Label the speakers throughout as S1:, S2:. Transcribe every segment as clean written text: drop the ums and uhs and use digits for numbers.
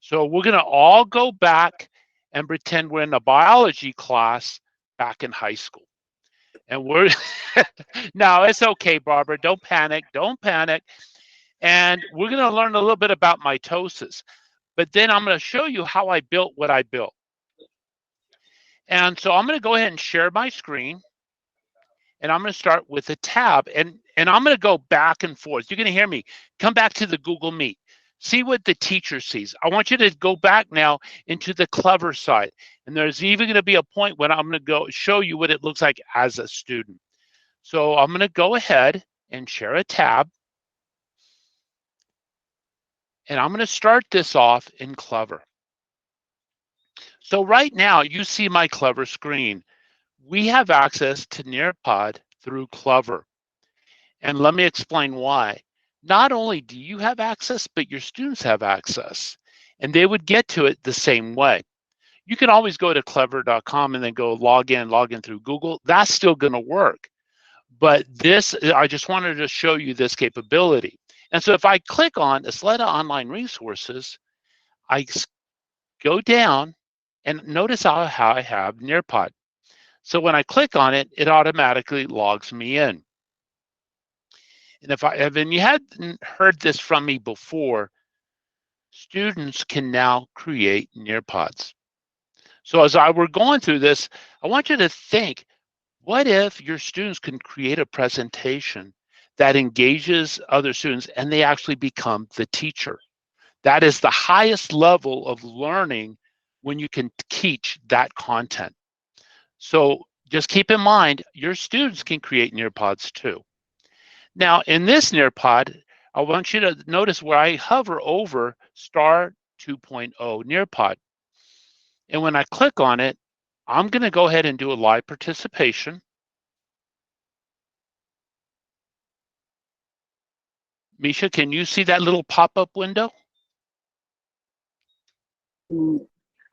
S1: So we're going to all go back and pretend we're in a biology class back in high school. And we're, no, it's okay, Barbara. Don't panic. Don't panic. And we're going to learn a little bit about mitosis. But then I'm going to show you how I built what I built. And so I'm going to go ahead and share my screen. And I'm going to start with a tab. And I'm going to go back and forth. You're going to hear me. Come back to the Google Meet. See what the teacher sees. I want you to go back now into the Clever side. And there's even going to be a point when I'm going to go show you what it looks like as a student. So I'm going to go ahead and share a tab. And I'm going to start this off in Clever. So right now, you see my Clever screen. We have access to Nearpod through Clever. And let me explain why. Not only do you have access, but your students have access. And they would get to it the same way. You can always go to clever.com and then go log in through Google. That's still going to work. But this, I just wanted to show you this capability. And so if I click on Isleta Online Resources, I go down and notice how I have Nearpod. So when I click on it, it automatically logs me in. And if you hadn't heard this from me before, students can now create Nearpods. So as we're going through this, I want you to think, what if your students can create a presentation that engages other students and they actually become the teacher? That is the highest level of learning when you can teach that content. So just keep in mind, your students can create Nearpods too. Now, in this Nearpod, I want you to notice where I hover over STAAR 2.0 Nearpod. And when I click on it, I'm going to go ahead and do a live participation. Misha, can you see that little pop-up window?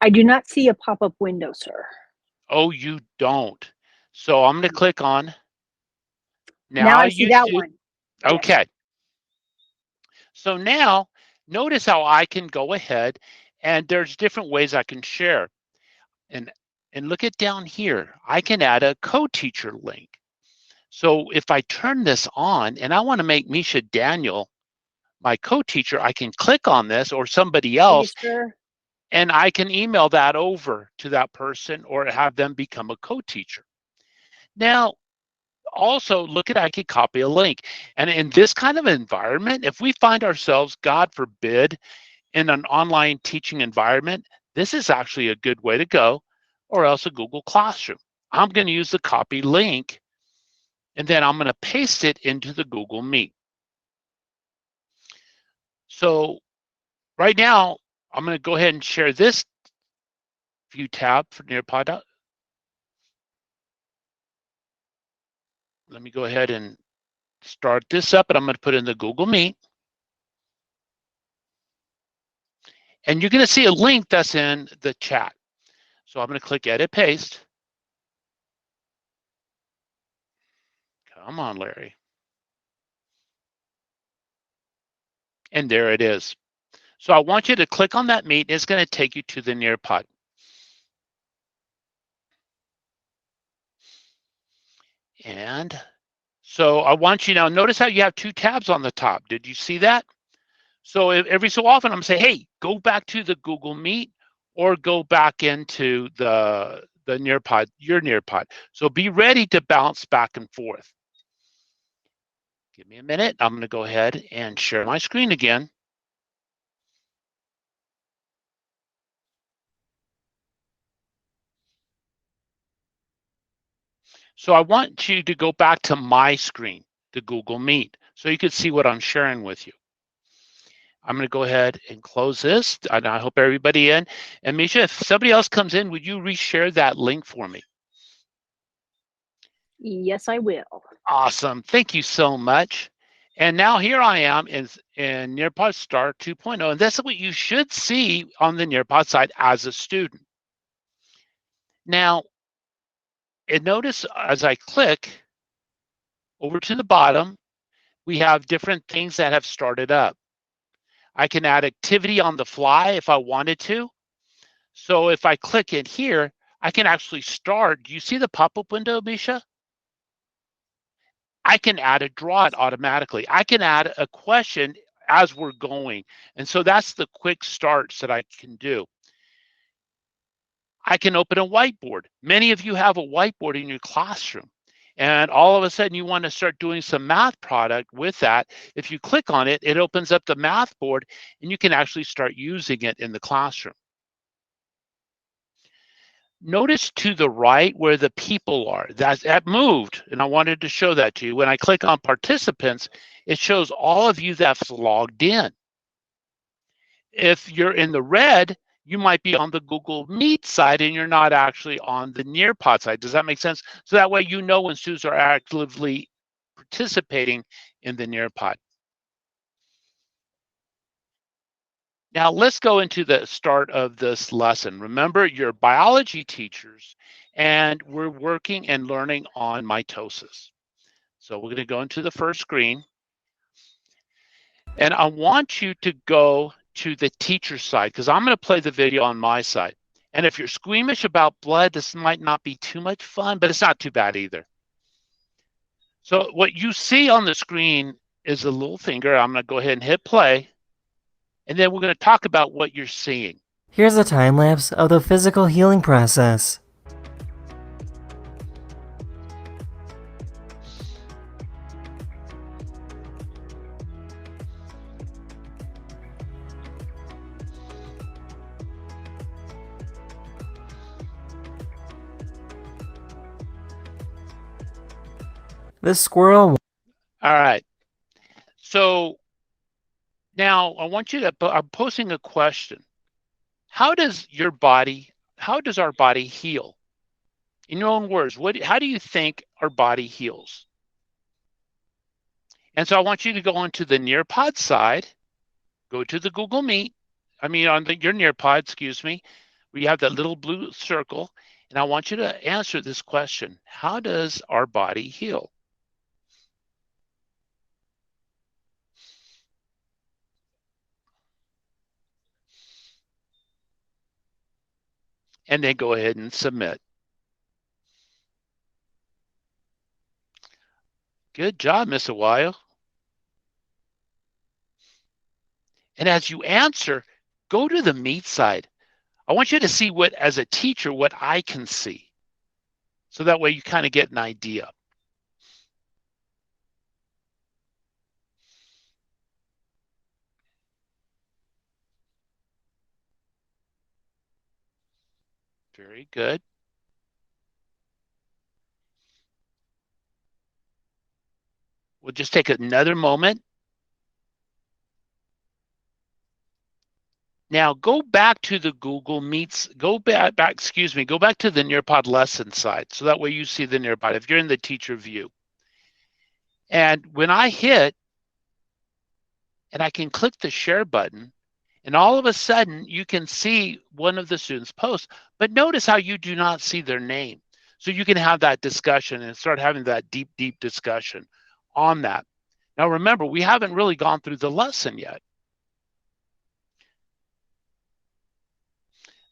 S2: I do not see a pop-up window, sir.
S1: Oh, you don't. So I'm going to click on.
S2: Now I see that one.
S1: Okay.
S2: Yes.
S1: So now, notice how I can go ahead and there's different ways I can share. And look at down here, I can add a co-teacher link. So if I turn this on and I want to make Misha Daniel my co-teacher, I can click on this or somebody else, and I can email that over to that person or have them become a co-teacher. Now, also look at, I could copy a link. And in this kind of environment, if we find ourselves, God forbid, in an online teaching environment, this is actually a good way to go, or else a Google Classroom. I'm going to use the copy link, and then I'm going to paste it into the Google Meet. So right now, I'm going to go ahead and share this view tab for Nearpod. Let me go ahead and start this up, and I'm going to put in the Google Meet. And you're going to see a link that's in the chat. So I'm going to click Edit Paste. Come on, Larry. And there it is. So I want you to click on that Meet. It's going to take you to the Nearpod. And so I want you now, notice how you have two tabs on the top. Did you see that? So every so often I'm going to say, hey, go back to the Google Meet or go back into the Nearpod, your Nearpod. So be ready to bounce back and forth. Give me a minute. I'm going to go ahead and share my screen again. So I want you to go back to my screen, the Google Meet, so you can see what I'm sharing with you. I'm going to go ahead and close this, and I hope everybody in. And Misha, if somebody else comes in, would you reshare that link for me?
S2: Yes, I will.
S1: Awesome. Thank you so much. And now here I am in Nearpod STAAR 2.0, and that's what you should see on the Nearpod side as a student. Now, and notice as I click over to the bottom, we have different things that have started up. I can add activity on the fly if I wanted to. So if I click in here, I can actually start. Do you see the pop-up window, Misha? I can add a draw it automatically. I can add a question as we're going. And so that's the quick starts that I can do. I can open a whiteboard. Many of you have a whiteboard in your classroom. And all of a sudden you want to start doing some math product with that. If you click on it, it opens up the math board and you can actually start using it in the classroom. Notice to the right where the people are. That moved, and I wanted to show that to you. When I click on participants, it shows all of you that's logged in. If you're in the red, you might be on the Google Meet side and you're not actually on the Nearpod side. Does that make sense? So that way you know when students are actively participating in the Nearpod. Now let's go into the start of this lesson. Remember, you're biology teachers and we're working and learning on mitosis. So we're going to go into the first screen. And I want you to go to the teacher side because I'm going to play the video on my side. And if you're squeamish about blood, this might not be too much fun, but it's not too bad either. So what you see on the screen is a little finger. I'm going to go ahead and hit play. And then we're going to talk about what you're seeing.
S3: Here's a time lapse of the physical healing process. This squirrel.
S1: All right. So now I want you to, I'm posing a question. How does our body heal? In your own words, how do you think our body heals? And so I want you to go onto the Nearpod side, go to the Google Meet, your Nearpod, excuse me, where you have that little blue circle, and I want you to answer this question. How does our body heal? And then go ahead and submit. Good job, Miss Awayo. And as you answer, go to the Meet side. I want you to see as a teacher, what I can see. So that way you kind of get an idea. Very good. We'll just take another moment. Now go back to the Google Meets, go back to the Nearpod lesson side. So that way you see the Nearpod if you're in the teacher view. And when I hit, and I can click the share button, and all of a sudden you can see one of the students' posts, but notice how you do not see their name. So you can have that discussion and start having that deep discussion on that. Now remember, we haven't really gone through the lesson yet.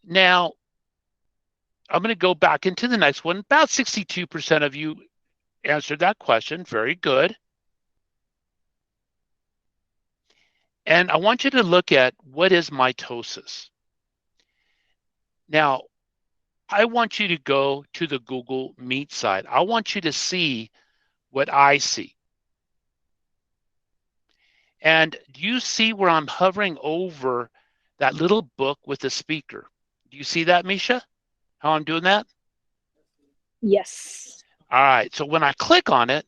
S1: Now, I'm going to go back into the next one. About 62% of you answered that question. Very good. And I want you to look at what is mitosis. Now, I want you to go to the Google Meet side. I want you to see what I see. And do you see where I'm hovering over that little book with the speaker? Do you see that, Misha? How I'm doing that?
S2: Yes.
S1: All right. So when I click on it,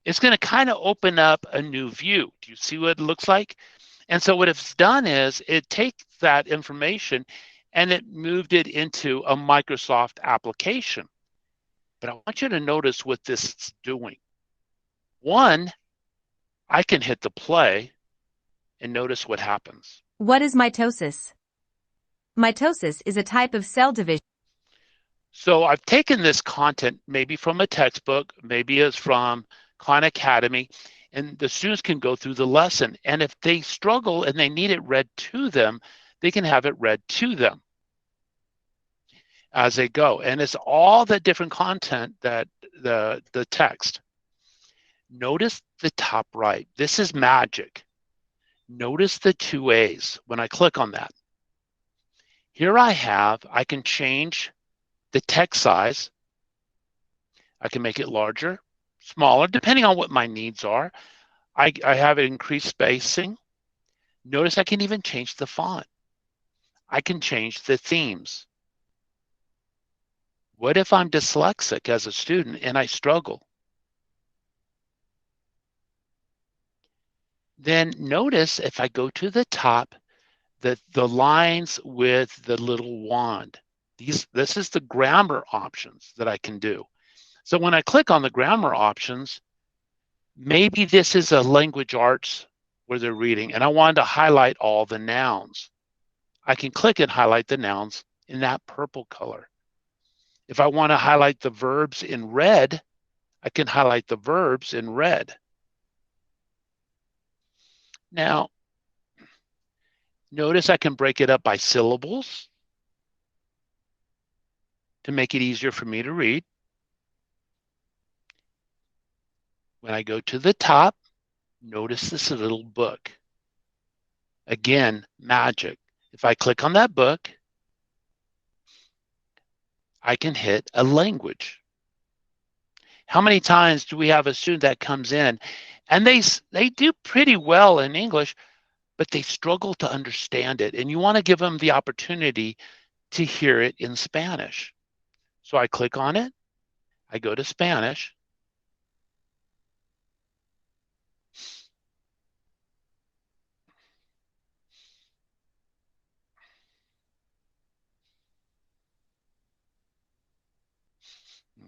S1: it's going to kind of open up a new view. Do you see what it looks like? And so what it's done is it takes that information and it moved it into a Microsoft application. But I want you to notice what this is doing. One, I can hit the play and notice what happens.
S4: What is mitosis? Mitosis is a type of cell division.
S1: So I've taken this content maybe from a textbook, maybe it's from Khan Academy, and the students can go through the lesson. And if they struggle and they need it read to them, they can have it read to them as they go. And it's all the different content that the text. Notice the top right. This is magic. Notice the 2A's when I click on that. Here I can change the text size. I can make it larger, smaller, depending on what my needs are. I have it increased spacing. Notice I can even change the font. I can change the themes. What if I'm dyslexic as a student and I struggle? Then notice if I go to the top, the lines with the little wand. This is the grammar options that I can do. So when I click on the grammar options, maybe this is a language arts where they're reading, and I wanted to highlight all the nouns. I can click and highlight the nouns in that purple color. If I want to highlight the verbs in red, I can highlight the verbs in red. Now, notice I can break it up by syllables to make it easier for me to read. When I go to the top, notice this little book. Again, magic. If I click on that book, I can hit a language. How many times do we have a student that comes in and they do pretty well in English, but they struggle to understand it, and you want to give them the opportunity to hear it in Spanish. So I click on it, I go to Spanish,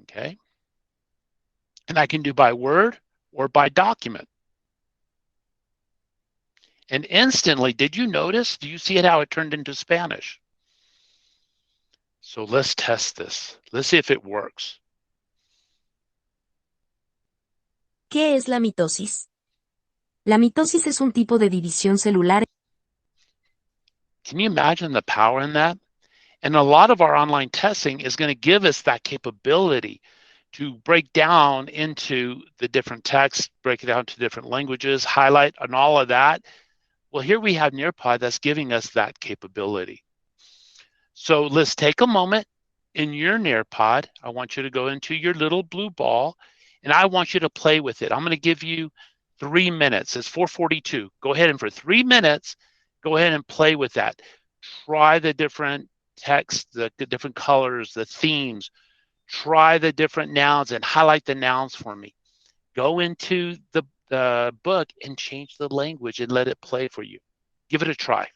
S1: okay? And I can do by word or by document. And instantly, did you notice? Do you see it how it turned into Spanish? So let's test this. Let's see if it works.
S5: ¿Qué es la mitosis? La mitosis es un tipo de división celular.
S1: Can you imagine the power in that? And a lot of our online testing is going to give us that capability to break down into the different texts, break it down to different languages, highlight and all of that. Well, here we have Nearpod that's giving us that capability. So let's take a moment in your Nearpod. I want you to go into your little blue ball, and I want you to play with it. I'm going to give you 3 minutes. It's 4:42. Go ahead and for 3 minutes, go ahead and play with that. Try the different text, the different colors, the themes. Try the different nouns and highlight the nouns for me. Go into the book and change the language and let it play for you. Give it a try.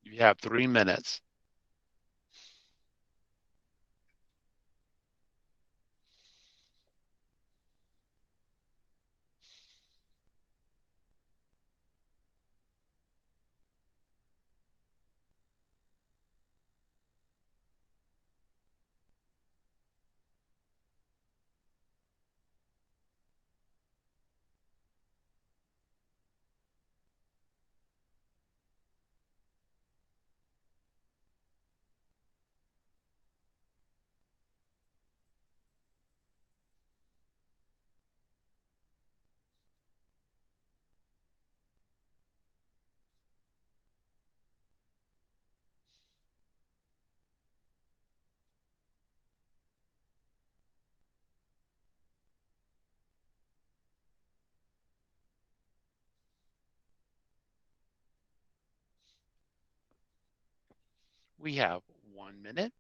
S1: You have 3 minutes. We have 1 minute.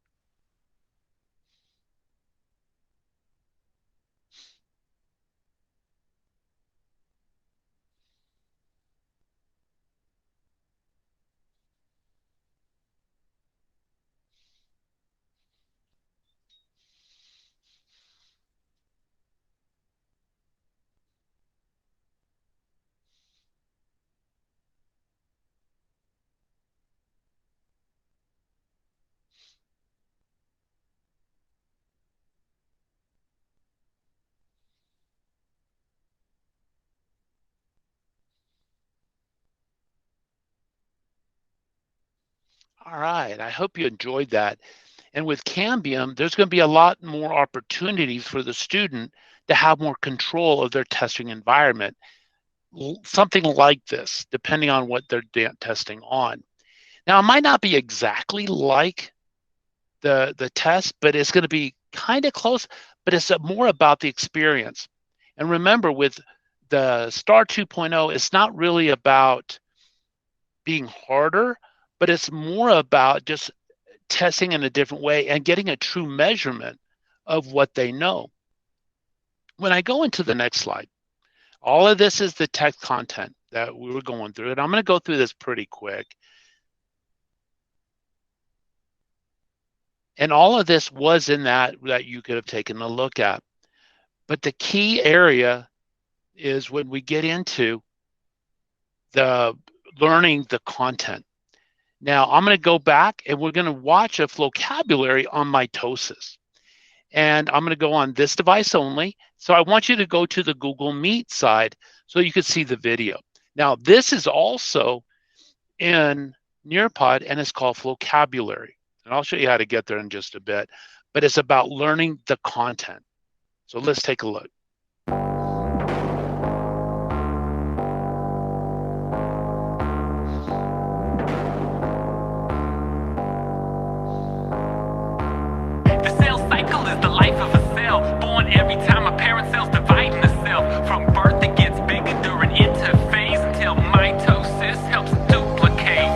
S1: All right, I hope you enjoyed that. And with Cambium, there's going to be a lot more opportunities for the student to have more control of their testing environment. Something like this, depending on what they're testing on. Now, it might not be exactly like the test, but it's going to be kind of close, but it's more about the experience. And remember, with the STAAR 2.0, it's not really about being harder, but it's more about just testing in a different way and getting a true measurement of what they know. When I go into the next slide, all of this is the text content that we were going through, and I'm going to go through this pretty quick. And all of this was in that you could have taken a look at. But the key area is when we get into the learning the content. Now, I'm going to go back and we're going to watch a vocabulary on mitosis. And I'm going to go on this device only. So I want you to go to the Google Meet side so you can see the video. Now, this is also in Nearpod and it's called vocabulary. And I'll show you how to get there in just a bit. But it's about learning the content. So let's take a look.
S6: The cell cycle is the life of a cell, born every time a parent cell's dividing the cell. From birth it gets bigger during interphase until mitosis helps it duplicate.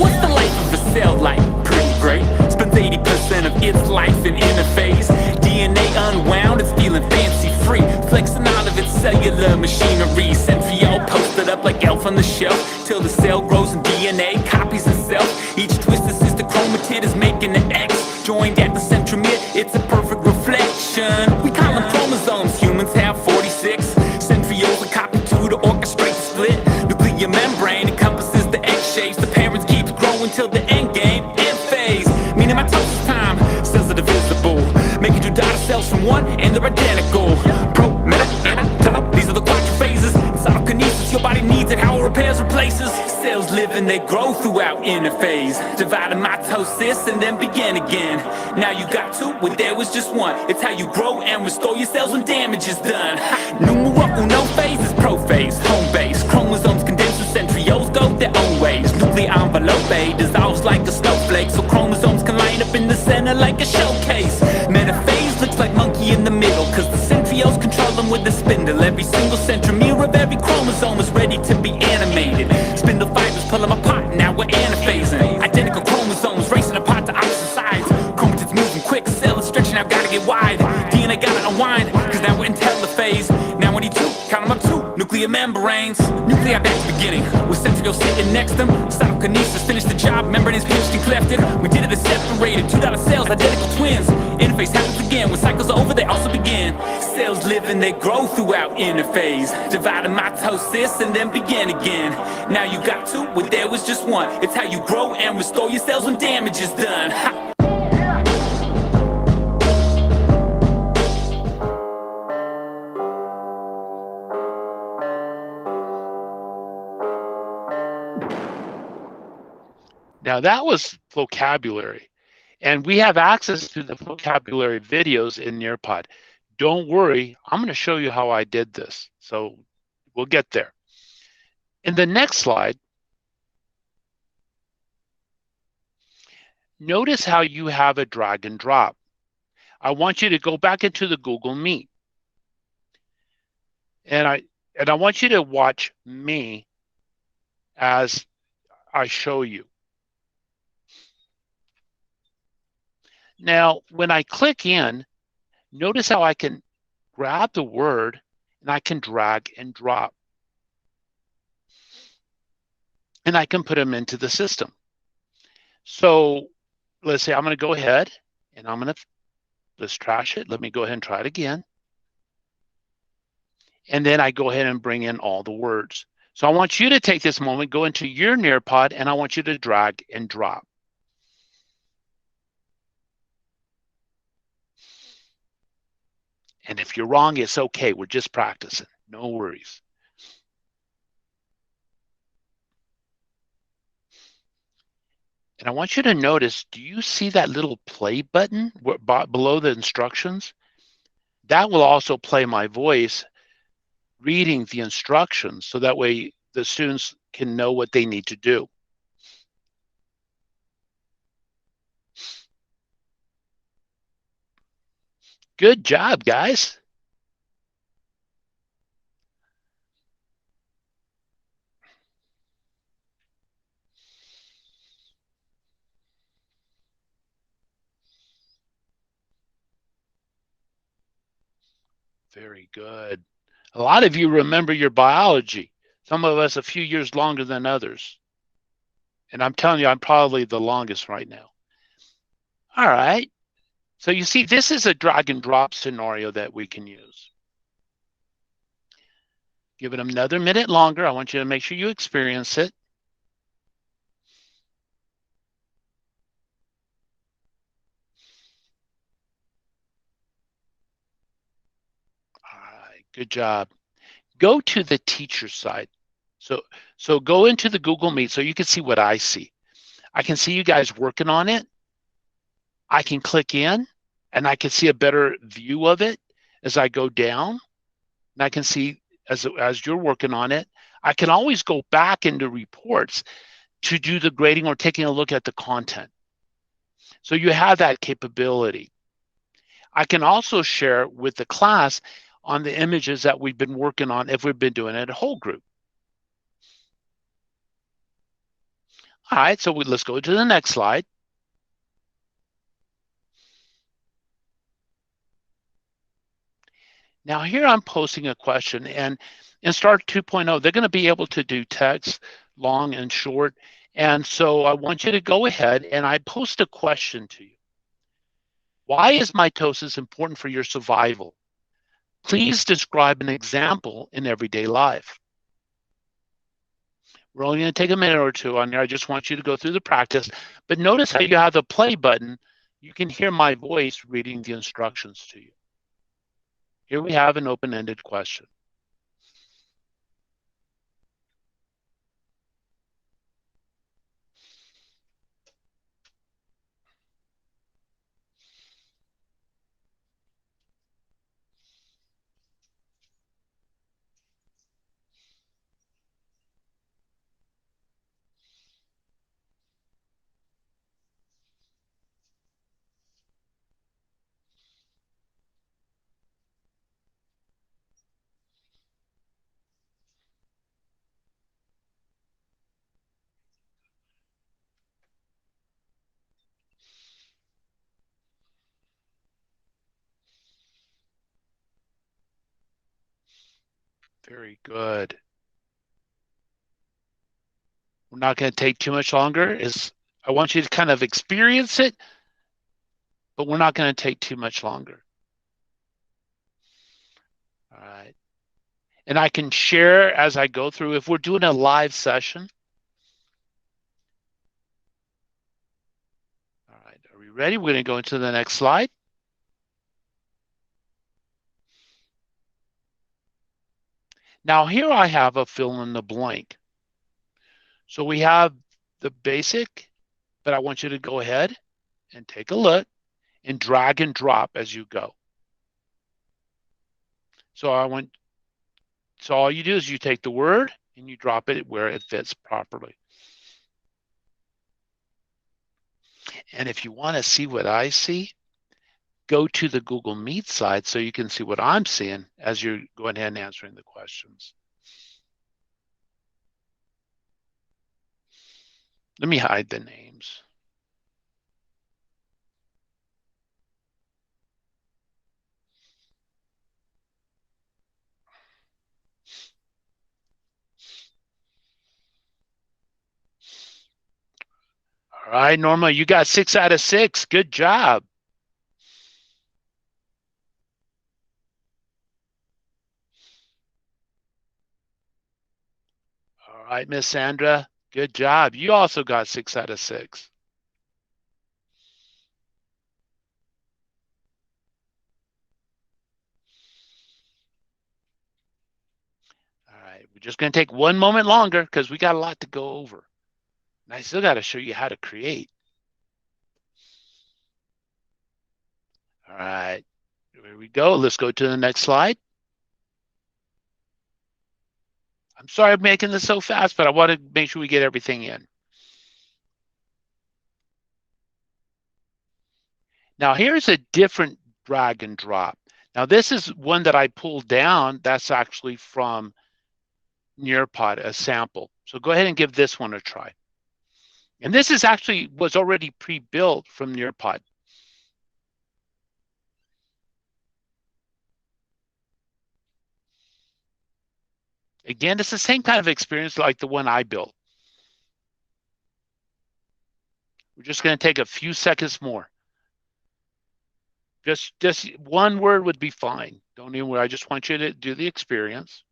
S6: What's the life of a cell like? Pretty great. Spends 80% of its life in interphase. DNA unwound, it's feeling fancy free, flexing all of its cellular machinery. Centriole posted up like elf on the shelf, till the cell grows and DNA copies itself. Each twisted sister chromatid is making an X, joined at the centromere, it's a perfect reflection. We call them chromosomes, humans have 46. Centrioles are copied to orchestrate the split. Nuclear membrane encompasses the X shapes. The parents keeps growing till the end game, end phase. Meaning mitosis time, cells are divisible, making two daughter cells from one and they're identical. Pro, meta, anatope, these are the quadra phases. Cytokinesis, your body needs it, how it repairs, replaces. Cells live and they grow throughout interphase, divide in mitosis and then begin again. Now you got two, where there was just one. It's how you grow and restore your cells when damage is done. Numero uno phase is prophase, home base. Chromosomes condense and centrioles go their own ways. Nuclear envelope dissolves like a snowflake, so chromosomes can line up in the center like a showcase. Metaphase looks like monkey in the middle, cause the centrioles control them with a spindle. Every single centromere of every chromosome is ready to be animated. Spindle fibers pull them apart, now we're anaphasing. Identical chromosomes racing apart to opposite sides. Chromatids moving quick, cell is stretching out, gotta get wide. DNA gotta unwind, cause now we're in telophase. Now we need two, count them up two, nuclear membranes. Nuclei back to beginning, with centrioles sitting next to them. Cytokinesis finished the job, membrane is pinched and clefted. We did it as separated, two daughter cells, identical twins. Interphase happens again, when cycles are over they also begin. Cells live and they grow throughout interphase, divide in mitosis and then begin again. Now you got two, where there was just one. It's how you grow and restore your cells when damage is done. Ha!
S1: Now that was vocabulary, and we have access to the vocabulary videos in Nearpod. Don't worry, I'm going to show you how I did this, so we'll get there. In the next slide, notice how you have a drag and drop. I want you to go back into the Google Meet, and I want you to watch me as I show you. Now, when I click in, notice how I can grab the word and I can drag and drop. And I can put them into the system. So let's say I'm going to go ahead and let's trash it. Let me go ahead and try it again. And then I go ahead and bring in all the words. So I want you to take this moment, go into your Nearpod, and I want you to drag and drop. And if you're wrong, it's okay. We're just practicing. No worries. And I want you to notice, do you see that little play button below the instructions? That will also play my voice reading the instructions, so that way the students can know what they need to do. Good job, guys. Very good. A lot of you remember your biology. Some of us a few years longer than others. And I'm telling you, I'm probably the longest right now. All right. So you see, this is a drag and drop scenario that we can use. Give it another minute longer. I want you to make sure you experience it. All right, good job. Go to the teacher side. So go into the Google Meet so you can see what I see. I can see you guys working on it. I can click in and I can see a better view of it as I go down. And I can see as you're working on it. I can always go back into reports to do the grading or taking a look at the content. So you have that capability. I can also share with the class on the images that we've been working on if we've been doing it a whole group. All right, so let's go to the next slide. Now here I'm posting a question, and in STAAR 2.0, they're going to be able to do text, long and short. And so I want you to go ahead and I post a question to you. Why is mitosis important for your survival? Please describe an example in everyday life. We're only going to take a minute or two on there. I just want you to go through the practice. But notice how you have the play button. You can hear my voice reading the instructions to you. Here we have an open-ended question. Very good. We're not going to take too much longer. I want you to kind of experience it, but we're not going to take too much longer. All right. And I can share as I go through. If we're doing a live session. All right, are we ready? We're going to go into the next slide. Now here I have a fill in the blank. So we have the basic, but I want you to go ahead and take a look and drag and drop as you go. So all you do is you take the word and you drop it where it fits properly. And if you want to see what I see, go to the Google Meet side so you can see what I'm seeing as you're going ahead and answering the questions. Let me hide the names. All right, Norma, you got 6 out of 6. Good job. All right, Miss Sandra, good job. You also got 6 out of 6. All right, we're just going to take one moment longer because we got a lot to go over. And I still got to show you how to create. All right, here we go. Let's go to the next slide. I'm sorry I'm making this so fast, but I want to make sure we get everything in. Now here's a different drag and drop. Now this is one that I pulled down. That's actually from Nearpod, a sample. So go ahead and give this one a try. And this is actually was already pre-built from Nearpod. Again, it's the same kind of experience like the one I built. We're just going to take a few seconds more. Just one word would be fine. Don't even worry. I just want you to do the experience.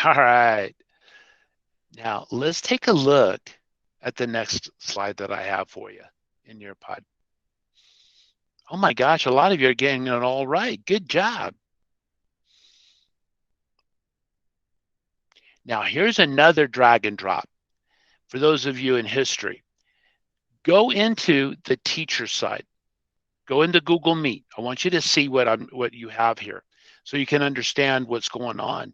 S1: All right. Now let's take a look at the next slide that I have for you in Nearpod. Oh my gosh, a lot of you are getting it all right. Good job. Now here's another drag and drop. For those of you in history, go into the teacher side. Go into Google Meet. I want you to see what you have here so you can understand what's going on.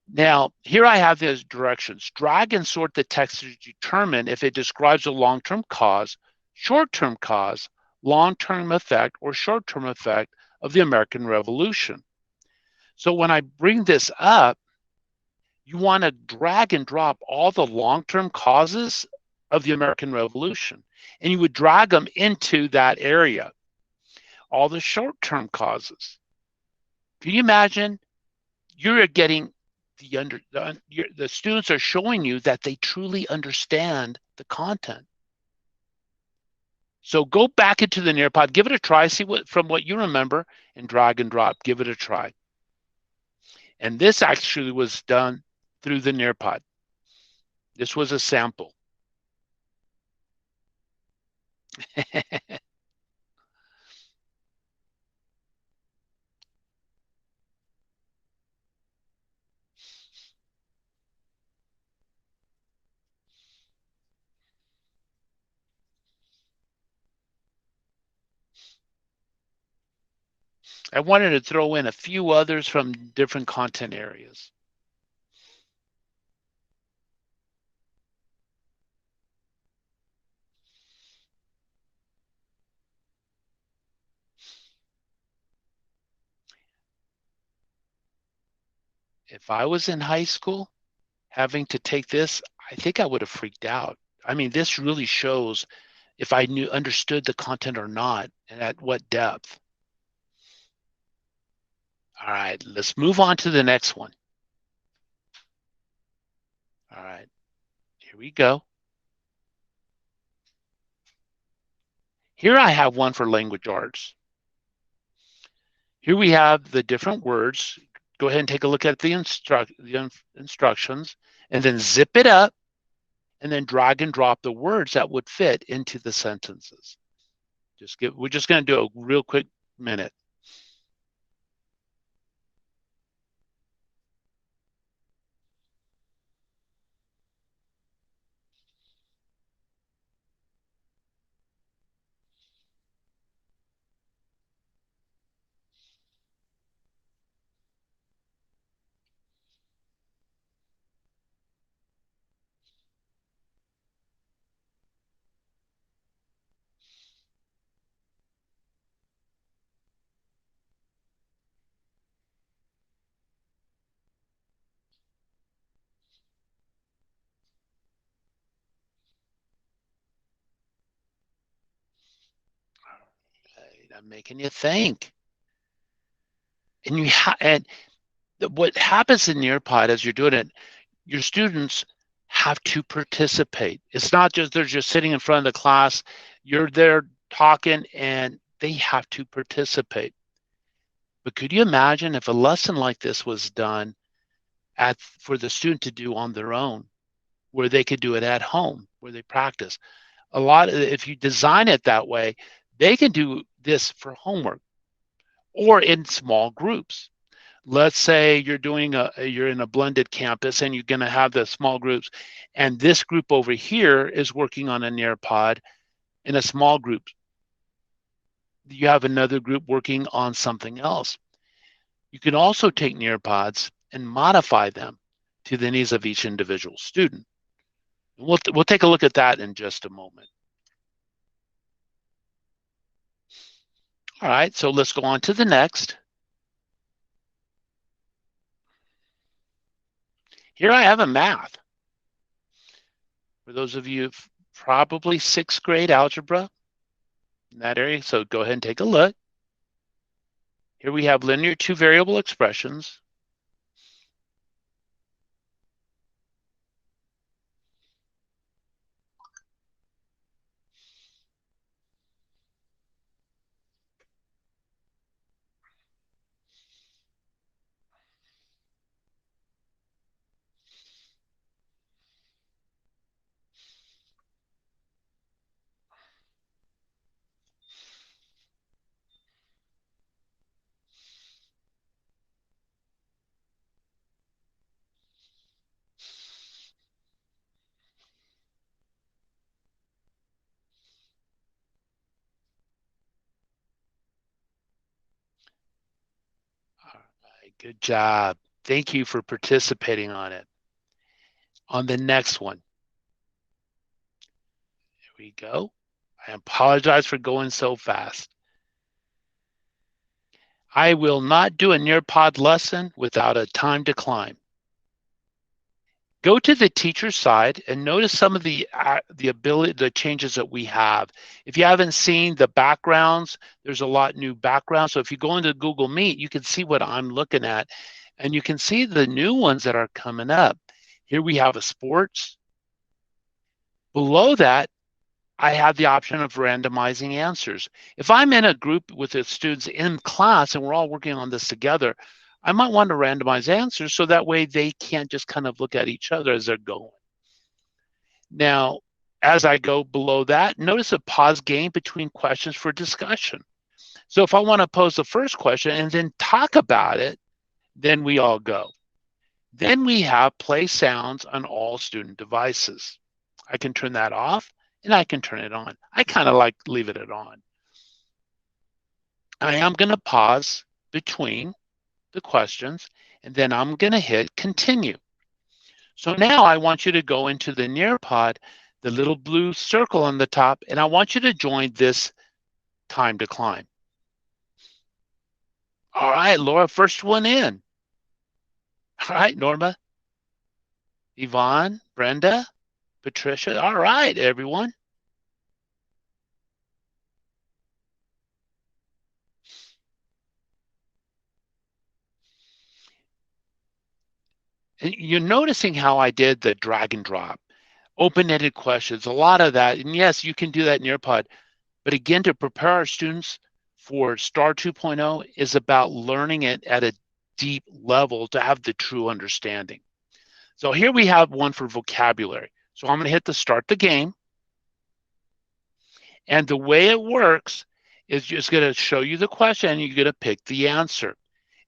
S1: Now, here I have those directions. Drag and sort the text to determine if it describes a long-term cause, short-term cause, long-term effect, or short-term effect of the American Revolution. So when I bring this up, you want to drag and drop all the long-term causes of the American Revolution, and you would drag them into that area. All the short-term causes. Can you imagine? You're getting the students are showing you that they truly understand the content. So go back into the Nearpod, give it a try, see from what you remember, and drag and drop. Give it a try. And this actually was done through the Nearpod. This was a sample. I wanted to throw in a few others from different content areas. If I was in high school having to take this, I think I would have freaked out. I mean, this really shows if I understood the content or not and at what depth. All right, let's move on to the next one. All right, here we go. Here I have one for language arts. Here we have the different words. Go ahead and take a look at the instructions and then zip it up and then drag and drop the words that would fit into the sentences. We're just going to do a real quick minute. I'm making you think. And what happens in Nearpod as you're doing it, your students have to participate. It's not just they're just sitting in front of the class. You're there talking and they have to participate. But could you imagine if a lesson like this was done for the student to do on their own, where they could do it at home, where they practice? If you design it that way, they can do this for homework, or in small groups. Let's say you're in a blended campus and you're going to have the small groups, and this group over here is working on a Nearpod in a small group. You have another group working on something else. You can also take Nearpods and modify them to the needs of each individual student. We'll take a look at that in just a moment. All right, so let's go on to the next. Here I have a math. For those of you probably 6th grade algebra in that area, so go ahead and take a look. Here we have linear 2-variable expressions. All right, good job. Thank you for participating on it. On the next one. Here we go. I apologize for going so fast. I will not do a Nearpod lesson without a time to climb. Go to the teacher side and notice some of the changes that we have. If you haven't seen the backgrounds, there's a lot new backgrounds. So if you go into Google Meet, you can see what I'm looking at, and you can see the new ones that are coming up. Here we have a sports. Below that, I have the option of randomizing answers. If I'm in a group with the students in class and we're all working on this together, I might want to randomize answers so that way they can't just kind of look at each other as they're going. Now, as I go below that, notice a pause game between questions for discussion. So if I want to pose the first question and then talk about it, then we all go. Then we have play sounds on all student devices. I can turn that off and I can turn it on. I kind of like leave it on. I am going to pause between the questions, and then I'm going to hit continue. So now I want you to go into the Nearpod, the little blue circle on the top, and I want you to join this time to climb. All right, Laura, first one in. All right, Norma, Yvonne, Brenda, Patricia. All right, everyone. And you're noticing how I did the drag and drop, open-ended questions, a lot of that. And yes, you can do that in Nearpod. But again, to prepare our students for STAAR 2.0 is about learning it at a deep level to have the true understanding. So here we have one for vocabulary. So I'm going to hit the start the game. And the way it works is just going to show you the question and you're going to pick the answer.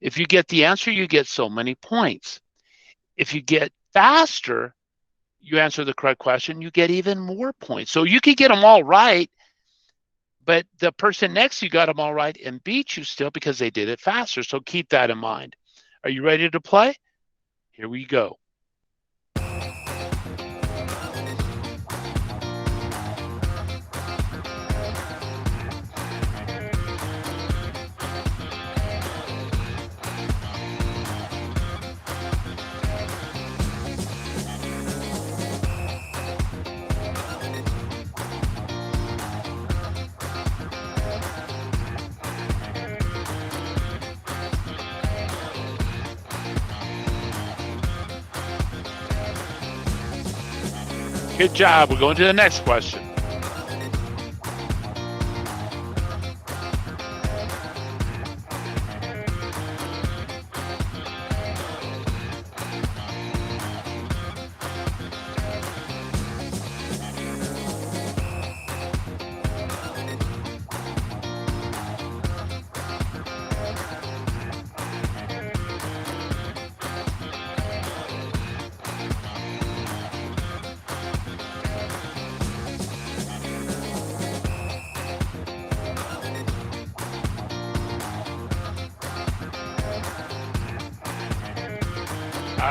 S1: If you get the answer, you get so many points. If you get faster, you answer the correct question, you get even more points. So you could get them all right, but the person next to you got them all right and beat you still because they did it faster. So keep that in mind. Are you ready to play? Here we go. Good job. We're going to the next question.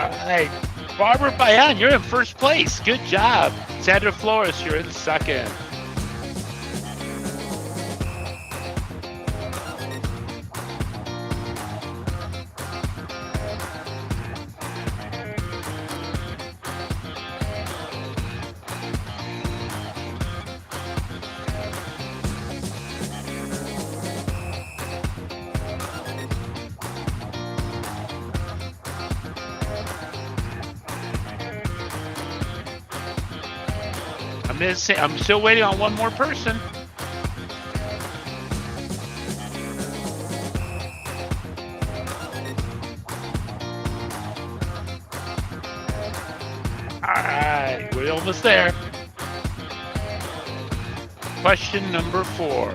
S1: right. Barbara Bayan, you're in first place. Good job. Sandra Flores, you're in second. I'm still waiting on one more person. All right, we're almost there. Question number 4.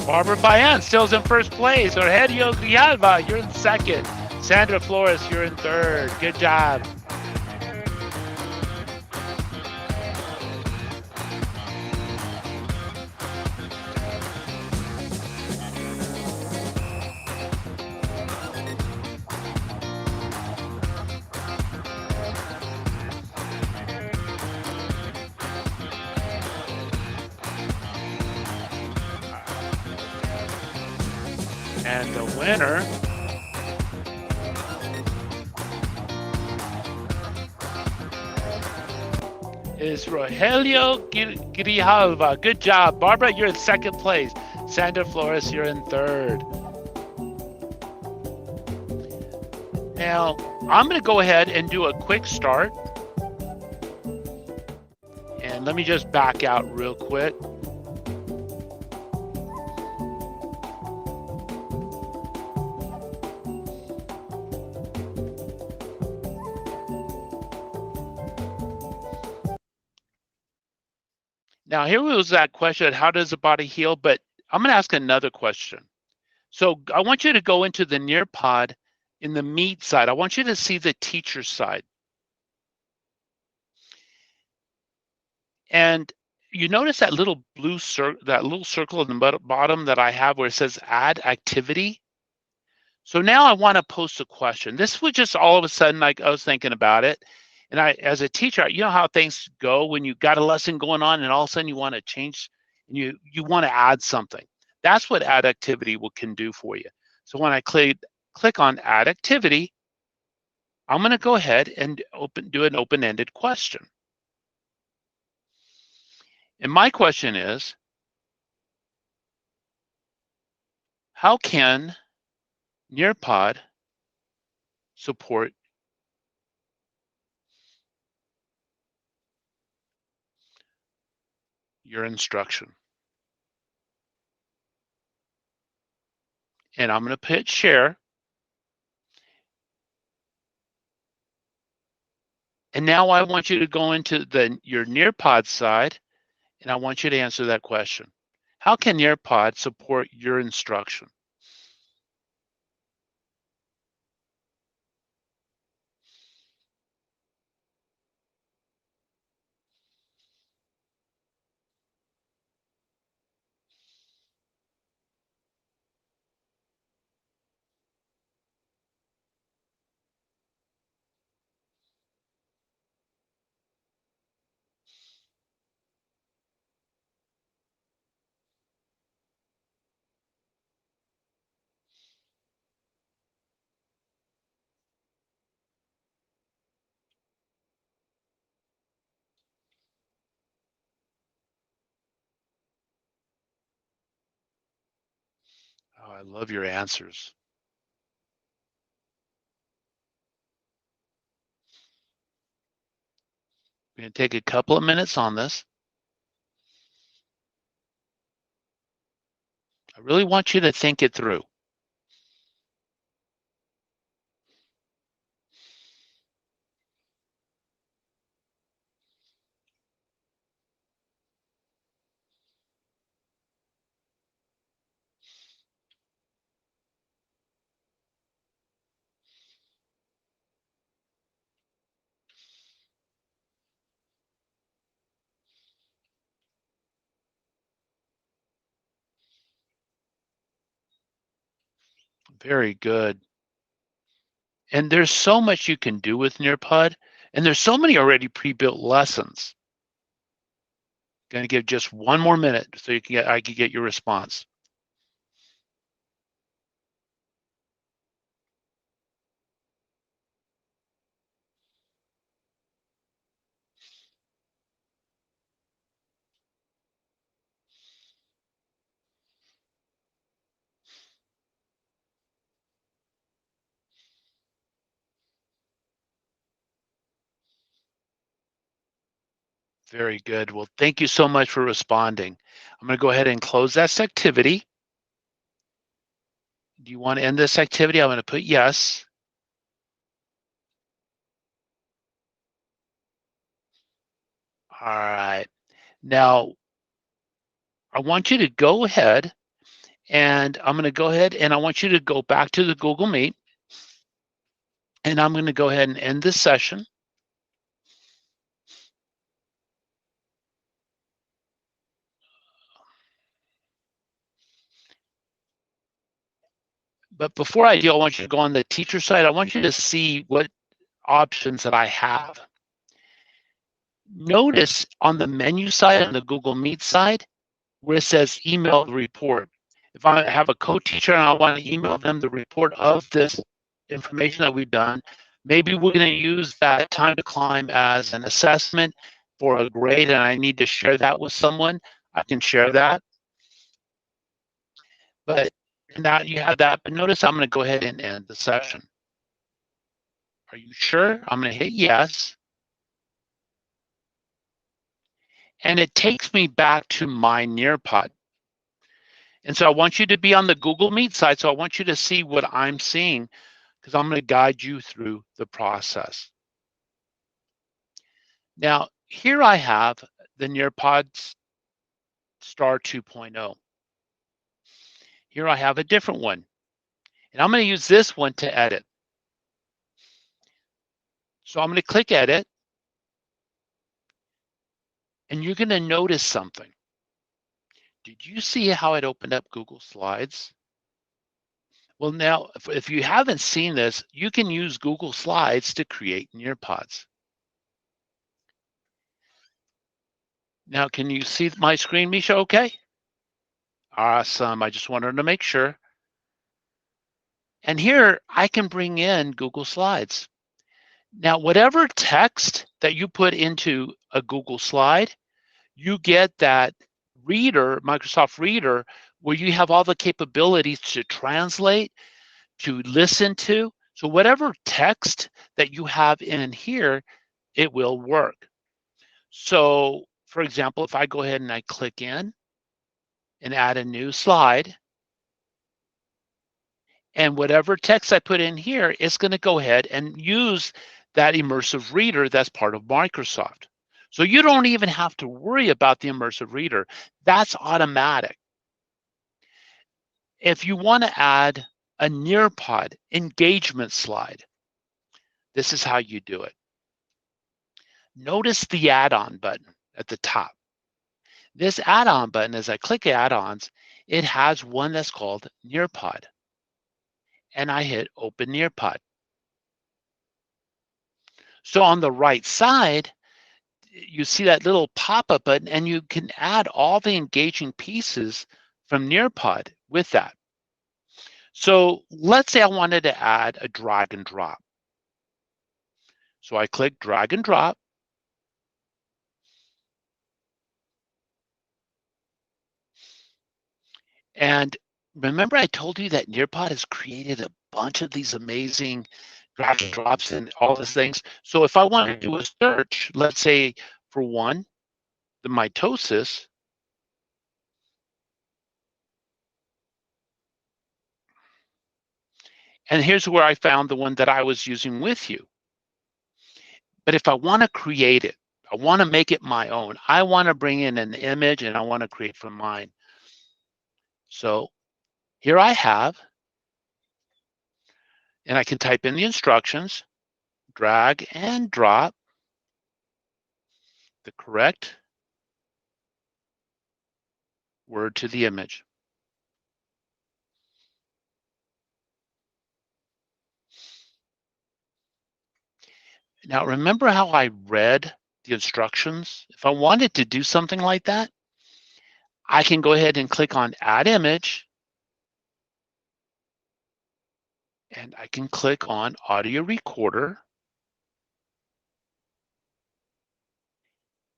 S1: Barbara Bayan still's in first place. Rogelio Grijalva, you're in second. Sandra Flores, you're in third. Good job. And the winner is Rogelio Grijalva. Good job. Barbara, you're in second place. Sandra Flores, you're in third. Now, I'm going to go ahead and do a quick start. And let me just back out real quick. Now, here was that question, how does the body heal? But I'm going to ask another question. So I want you to go into the Nearpod in the meat side. I want you to see the teacher side. And you notice that little blue circle, that little circle in the bottom that I have where it says add activity. So now I want to post a question. This was just all of a sudden, like I was thinking about it. And I, as a teacher, you know how things go when you got a lesson going on and all of a sudden you want to change and you want to add something. That's what add activity can do for you. So when I click on add activity, I'm going to go ahead and do an open-ended question. And my question is, how can Nearpod support your instruction? And I'm going to hit share. And now I want you to go into your Nearpod side, and I want you to answer that question. How can Nearpod support your instruction? Oh, I love your answers. We're going to take a couple of minutes on this. I really want you to think it through. Very good. And there's so much you can do with Nearpod, and there's so many already pre-built lessons. Going to give just one more minute so I can get your response. Very good. Well, thank you so much for responding. I'm going to go ahead and close this activity. Do you want to end this activity? I'm going to put yes. All right. Now, I want you to go ahead and I'm going to go ahead and I want you to go back to the Google Meet. And I'm going to go ahead and end this session. But before I do, I want you to go on the teacher side. I want you to see what options that I have. Notice on the menu side, on the Google Meet side, where it says email the report. If I have a co-teacher and I want to email them the report of this information that we've done, maybe we're going to use that time to climb as an assessment for a grade and I need to share that with someone, I can share that. But now you have that, but notice I'm going to go ahead and end the session. Are you sure? I'm going to hit yes. And it takes me back to my Nearpod. And so I want you to be on the Google Meet side. So I want you to see what I'm seeing because I'm going to guide you through the process. Now, here I have the Nearpod STAAR 2.0. Here I have a different one. And I'm going to use this one to edit. So I'm going to click edit. And you're going to notice something. Did you see how it opened up Google Slides? Well, now, if you haven't seen this, you can use Google Slides to create Nearpods. Now, can you see my screen, Misha? Okay. Awesome. I just wanted to make sure. And here I can bring in Google Slides. Now, whatever text that you put into a Google slide, you get that reader, Microsoft Reader, where you have all the capabilities to translate, to listen to. So whatever text that you have in here, it will work. So for example, if I go ahead and I click in and add a new slide, and whatever text I put in here, it's going to go ahead and use that immersive reader that's part of Microsoft. So you don't even have to worry about the immersive reader. That's automatic. If you want to add a Nearpod engagement slide, this is how you do it. Notice the add-on button at the top. This add-on button, as I click add-ons, it has one that's called Nearpod. And I hit open Nearpod. So on the right side, you see that little pop-up button and you can add all the engaging pieces from Nearpod with that. So let's say I wanted to add a drag and drop. So I click drag and drop. And remember I told you that Nearpod has created a bunch of these amazing drag and drops and all these things. So if I want to do a search, let's say for one, the mitosis, and here's where I found the one that I was using with you. But if I want to create it, I want to make it my own. I want to bring in an image and I want to create from mine. So here I have, and I can type in the instructions, drag and drop the correct word to the image. Now, remember how I read the instructions? If I wanted to do something like that, I can go ahead and click on Add Image, and I can click on Audio Recorder,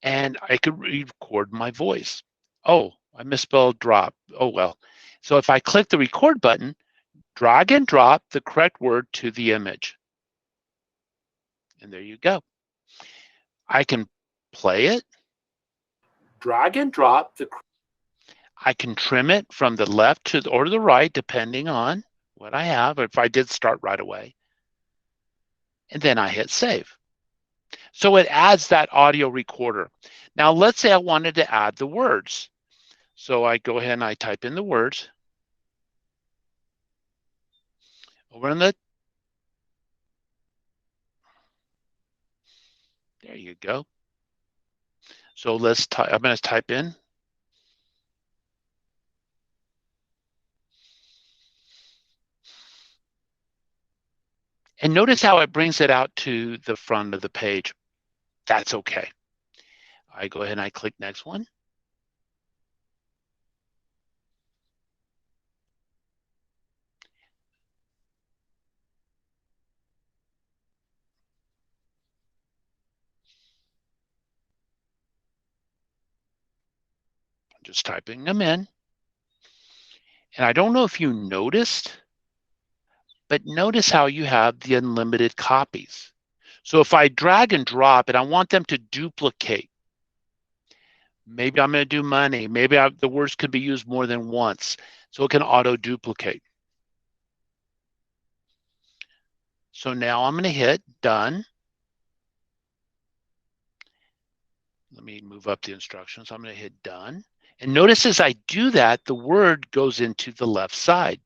S1: and I could record my voice. Oh, I misspelled drop. Oh, well. So if I click the record button, drag and drop the correct word to the image. And there you go. I can play it, drag and drop I can trim it from the left to or the right, depending on what I have, or if I did start right away. And then I hit save. So it adds that audio recorder. Now let's say I wanted to add the words. So I go ahead and I type in the words. Over in the, there you go. So let's type, I'm going to type in. And notice how it brings it out to the front of the page. That's okay. I go ahead and I click next one. I'm just typing them in. And I don't know if you noticed, but notice how you have the unlimited copies. So if I drag and drop and I want them to duplicate, maybe I'm going to do money. Maybe the words could be used more than once. So it can auto duplicate. So now I'm going to hit done. Let me move up the instructions. I'm going to hit done. And notice as I do that, the word goes into the left side.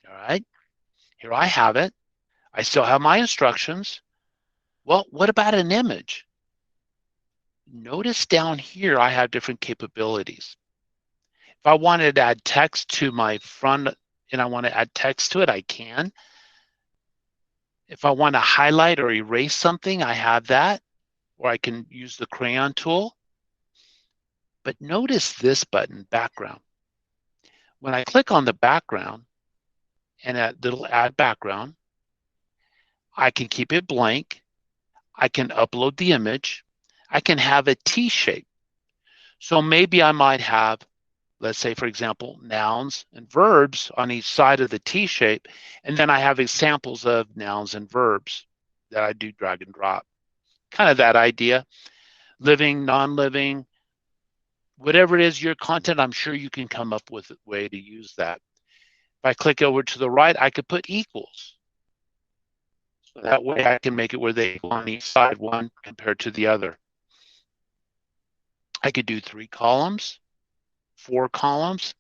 S1: All right, here I have it. I still have my instructions. Well, what about an image? Notice down here, I have different capabilities. If I wanted to add text to my front and I want to add text to it, I can. If I want to highlight or erase something, I have that, or I can use the crayon tool. But notice this button, background. When I click on the background and that little add background, I can keep it blank. I can upload the image. I can have a T shape. So maybe I might have, let's say, for example, nouns and verbs on each side of the T shape. And then I have examples of nouns and verbs that I do drag and drop. Kind of that idea. Living, non-living, whatever it is, your content, I'm sure you can come up with a way to use that. If I click over to the right, I could put equals. So that way I can make it where they go on each side, one compared to the other. I could do 3 columns, 4 columns,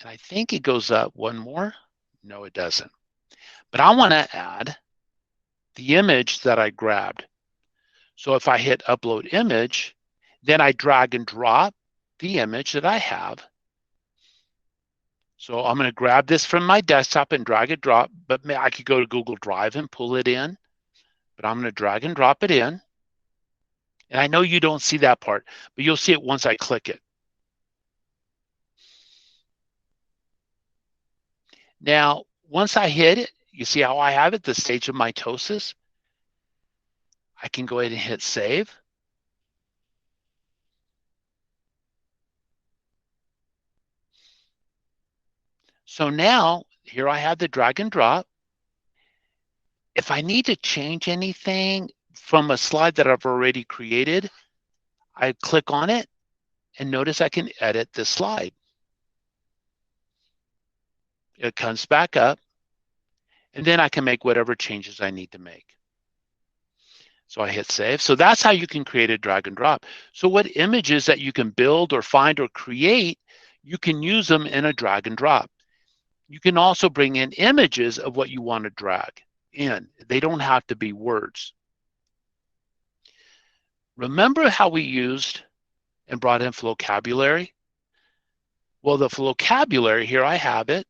S1: and I think it goes up one more. No, it doesn't. But I want to add the image that I grabbed. So if I hit upload image, then I drag and drop the image that I have. So I'm going to grab this from my desktop and drag and drop, but I could go to Google Drive and pull it in, but I'm going to drag and drop it in. And I know you don't see that part, but you'll see it once I click it. Now, once I hit it, you see how I have it, the stage of mitosis. I can go ahead and hit save. So now, here I have the drag and drop. If I need to change anything from a slide that I've already created, I click on it and notice I can edit this slide. It comes back up and then I can make whatever changes I need to make. So I hit save. So that's how you can create a drag and drop. So what images that you can build or find or create, you can use them in a drag and drop. You can also bring in images of what you want to drag in. They don't have to be words. Remember how we used and brought in vocabulary? Well, the vocabulary, here I have it.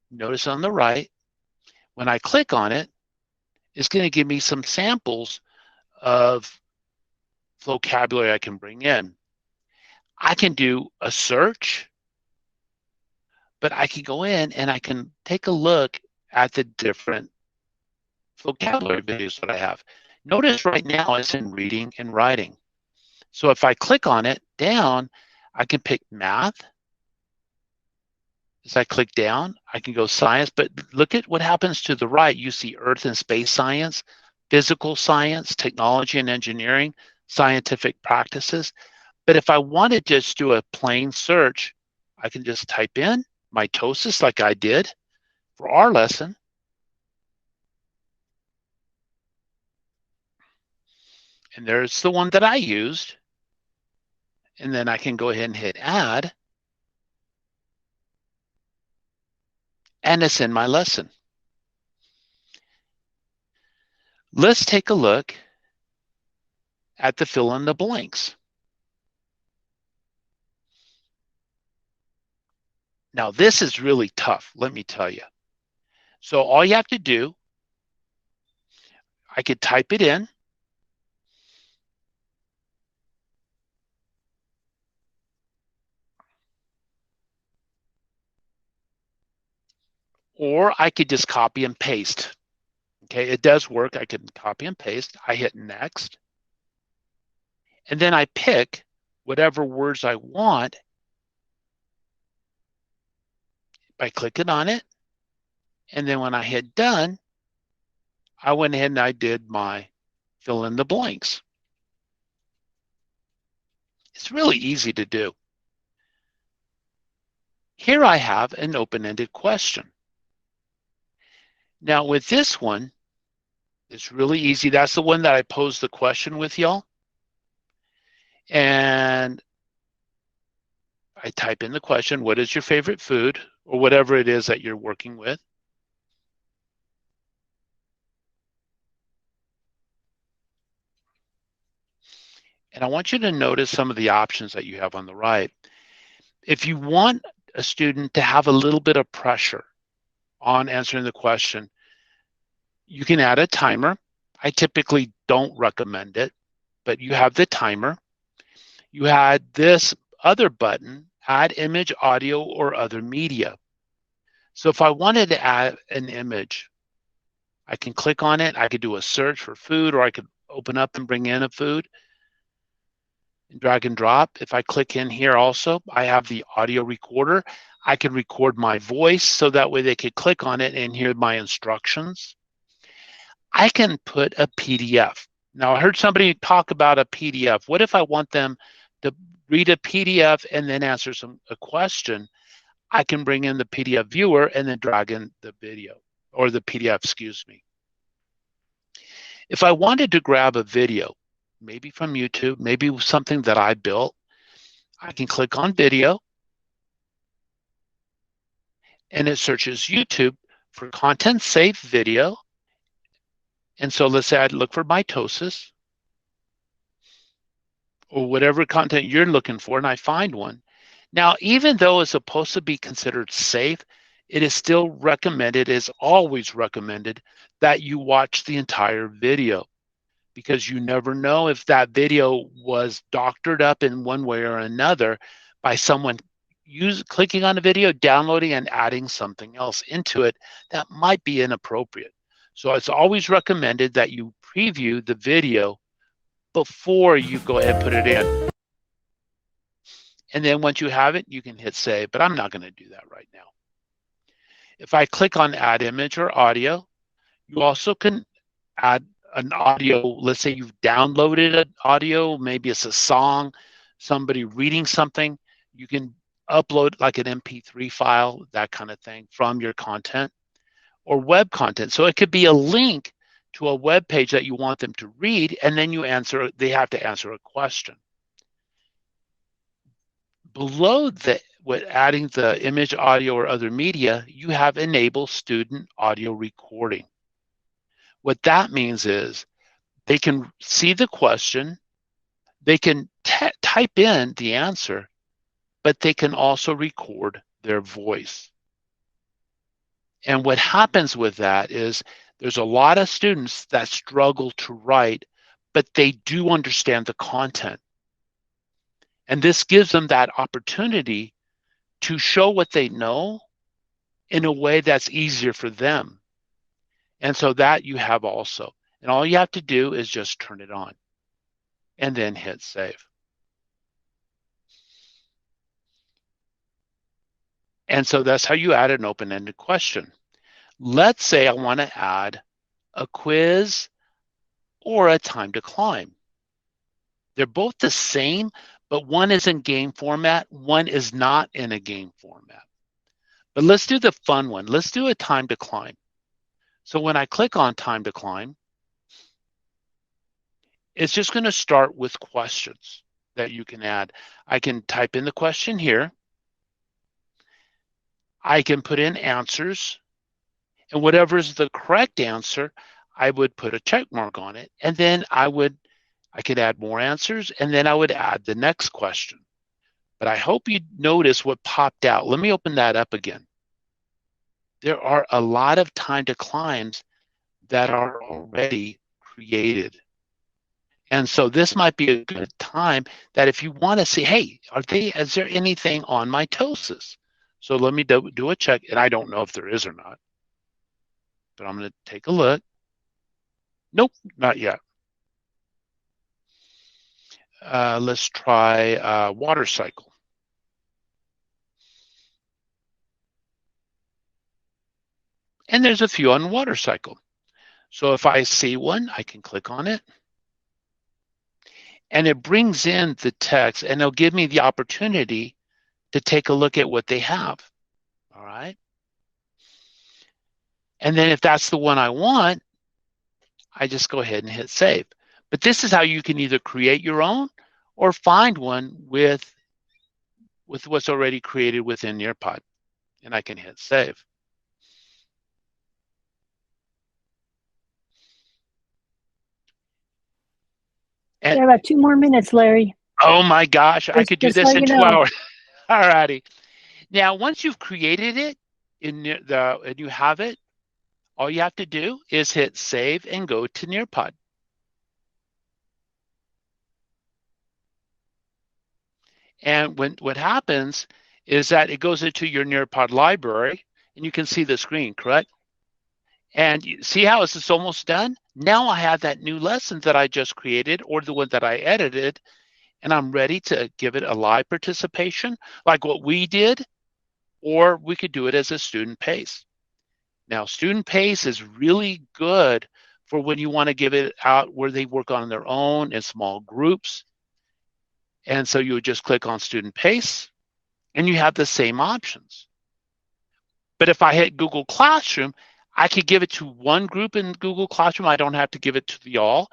S1: Notice on the right, when I click on it, is going to give me some samples of vocabulary I can bring in. I can do a search, but I can go in and I can take a look at the different vocabulary videos that I have. Notice right now it's in reading and writing. So if I click on it down, I can pick math. As I click down, I can go science, but look at what happens to the right. You see earth and space science, physical science, technology and engineering, scientific practices. But if I want to just do a plain search, I can just type in mitosis like I did for our lesson. And there's the one that I used. And then I can go ahead and hit add. And it's in my lesson. Let's take a look at the fill in the blanks. Now, this is really tough, let me tell you. So all you have to do, I could type it in. Or I could just copy and paste. Okay, it does work. I can copy and paste. I hit next. And then I pick whatever words I want by clicking on it. And then when I hit done, I went ahead and I did my fill in the blanks. It's really easy to do. Here I have an open-ended question. Now with this one, it's really easy. That's the one that I posed the question with y'all. And I type in the question, what is your favorite food? Or whatever it is that you're working with. And I want you to notice some of the options that you have on the right. If you want a student to have a little bit of pressure on answering the question, you can add a timer. I typically don't recommend it, but you have the timer. You had this other button, add image, audio, or other media. So if I wanted to add an image, I can click on it. I could do a search for food, or I could open up and bring in a food and drag and drop. If I click in here also, I have the audio recorder. I can record my voice so that way they could click on it and hear my instructions. I can put a PDF. Now, I heard somebody talk about a PDF. What if I want them to read a PDF and then answer a question? I can bring in the PDF viewer and then drag in the video, or the PDF, excuse me. If I wanted to grab a video, maybe from YouTube, maybe something that I built, I can click on video, and it searches YouTube for content safe video. And so let's say I'd look for mitosis, or whatever content you're looking for, and I find one. Now, even though it's supposed to be considered safe, it is still recommended, is always recommended, that you watch the entire video, because you never know if that video was doctored up in one way or another by someone clicking on a video, downloading, and adding something else into it that might be inappropriate. So it's always recommended that you preview the video before you go ahead and put it in. And then once you have it, you can hit save, but I'm not going to do that right now. If I click on add image or audio, you also can add an audio. Let's say you've downloaded an audio, maybe it's a song, somebody reading something. You can upload like an MP3 file, that kind of thing, from your content, or web content. So it could be a link to a web page that you want them to read, and then they have to answer a question. Below adding the image, audio, or other media, you have enable student audio recording. What that means is they can see the question, they can type in the answer, but they can also record their voice. And what happens with that is There's a lot of students that struggle to write, but they do understand the content. And this gives them that opportunity to show what they know in a way that's easier for them. And so that you have also. And all you have to do is just turn it on and then hit save. And so that's how you add an open-ended question. Let's say I want to add a quiz or a time to climb. They're both the same, but one is in game format, one is not in a game format. But let's do the fun one. Let's do a time to climb. So when I click on time to climb, it's just going to start with questions that you can add. I can type in the question here. I can put in answers, and whatever is the correct answer, I would put a check mark on it, and then I could add more answers, and then I would add the next question. But I hope you notice what popped out. Let me open that up again. There are a lot of time to climbs that are already created. And so this might be a good time that if you want to see, hey, is there anything on mitosis? So let me do a check, and I don't know if there is or not, but I'm going to take a look. Nope, not yet. Let's try water cycle. And there's a few on water cycle. So if I see one, I can click on it. And it brings in the text, and it'll give me the opportunity to take a look at what they have. All right. And then if that's the one I want, I just go ahead and hit save. But this is how you can either create your own or find one with what's already created within Nearpod. And I can hit save.
S2: We have about 2 more minutes, Larry.
S1: Oh my gosh, I could do this in 2
S2: know.
S1: hours. All righty. Now, once you've created it and you have it, all you have to do is hit save and go to Nearpod. And what happens is that it goes into your Nearpod library, and you can see the screen, correct? And you see how it's almost done? Now I have that new lesson that I just created, or the one that I edited, and I'm ready to give it a live participation like what we did, or we could do it as a student pace. Now, student pace is really good for when you want to give it out where they work on their own in small groups. And so you would just click on student pace, and you have the same options. But if I hit Google Classroom, I could give it to one group in Google Classroom. I don't have to give it to the all,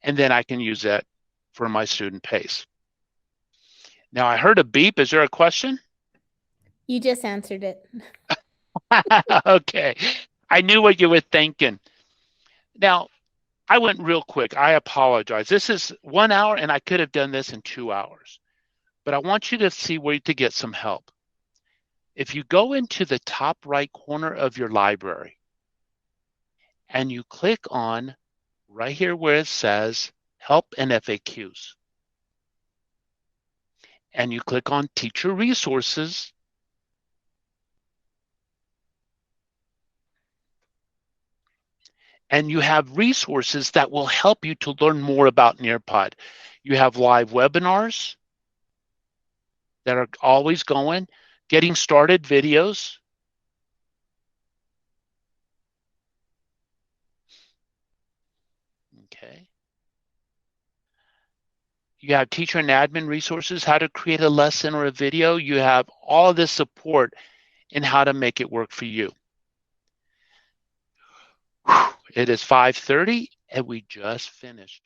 S1: and then I can use that for my student pace. Now, I heard a beep. Is there a question?
S7: You just answered it.
S1: Okay. I knew what you were thinking. Now, I went real quick. I apologize. This is 1 hour, and I could have done this in 2 hours. But I want you to see where to get some help. If you go into the top right corner of your library, and you click on right here where it says Help and FAQs, and you click on Teacher Resources, and you have resources that will help you to learn more about Nearpod. You have live webinars that are always going, getting started videos, okay. You have teacher and admin resources, how to create a lesson or a video. You have all this support in how to make it work for you. It is 5:30, and we just finished.